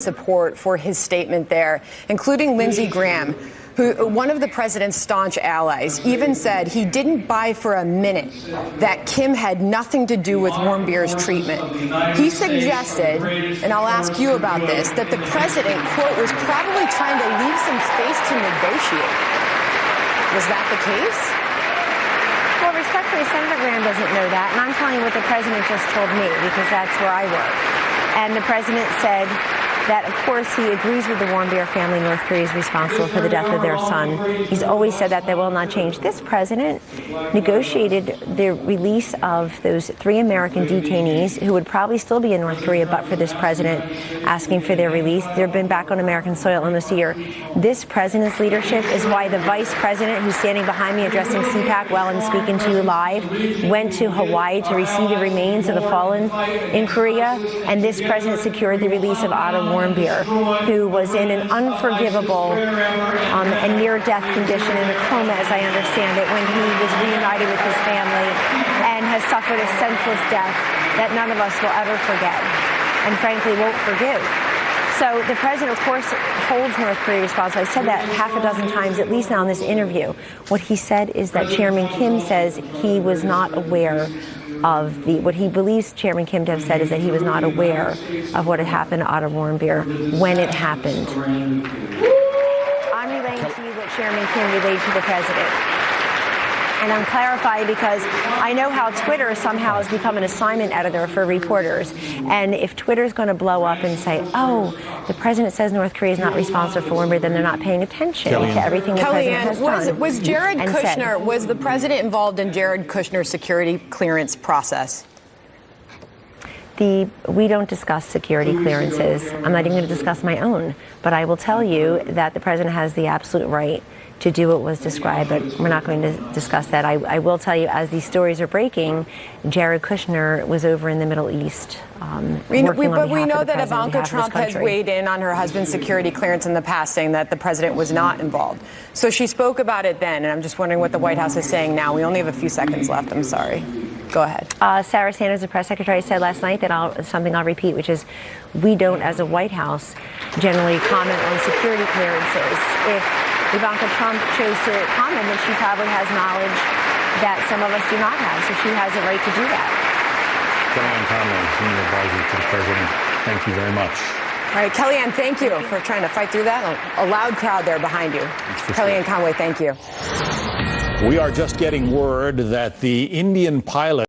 Support for his statement there, including Lindsey Graham, who, one of the president's staunch allies, even said he didn't buy for a minute that Kim had nothing to do with Warmbier's treatment. He suggested, and I'll ask you about this, that the president, quote, was probably trying to leave some space to negotiate. Was that the case? Well, respectfully, Senator Graham doesn't know that, and I'm telling you what the president just told me, because that's where I work. And the president said that, of course, he agrees with the Warmbier family. North Korea is responsible for the death of their son. He's always said that will not change. This president negotiated the release of those 3 American detainees who would probably still be in North Korea but for this president asking for their release. They've been back on American soil almost a year. This president's leadership is why the vice president, who's standing behind me addressing CPAC while I'm speaking to you live, went to Hawaii to receive the remains of the fallen in Korea. And this president secured the release of Otto Warmbier, who was in an unforgivable and near-death condition in a coma, as I understand it, when he was reunited with his family and has suffered a senseless death that none of us will ever forget and, frankly, won't forgive. So the president, of course, holds North Korea responsible. I said that half a dozen times, at least now in this interview. What he said is that Chairman Kim says he was not aware of what he believes Chairman Kim to have said is that he was not aware of what had happened to Otto Warmbier when it happened. I'm relaying to you what Chairman Kim relayed to the president. And I'm clarifying because I know how Twitter somehow has become an assignment editor for reporters. And if Twitter's going to blow up and say, oh, the president says North Korea is not responsible for Warmbier, then they're not paying attention to everything the president has done. Was Jared Kushner, was the president involved in Jared Kushner's security clearance process? We don't discuss security clearances. I'm not even going to discuss my own. But I will tell you that the president has the absolute right to do what was described, but we're not going to discuss that. I will tell you, as these stories are breaking, Jared Kushner was over in the Middle East. But we know that Ivanka Trump has weighed in on her husband's security clearance in the past, saying that the president was not involved. So she spoke about it then, and I'm just wondering what the White House is saying now. We only have a few seconds left. I'm sorry. Go ahead. Sarah Sanders, the press secretary, said last night that something I'll repeat, which is we don't, as a White House, generally comment on security clearances. If Ivanka Trump chose to comment, then she probably has knowledge that some of us do not have, so she has a right to do that. Kellyanne Conway, senior advisor to the president, thank you very much. All right, Kellyanne, thank you for trying to fight through that. A loud crowd there behind you. Kellyanne Conway, thank you. We are just getting word that the Indian pilot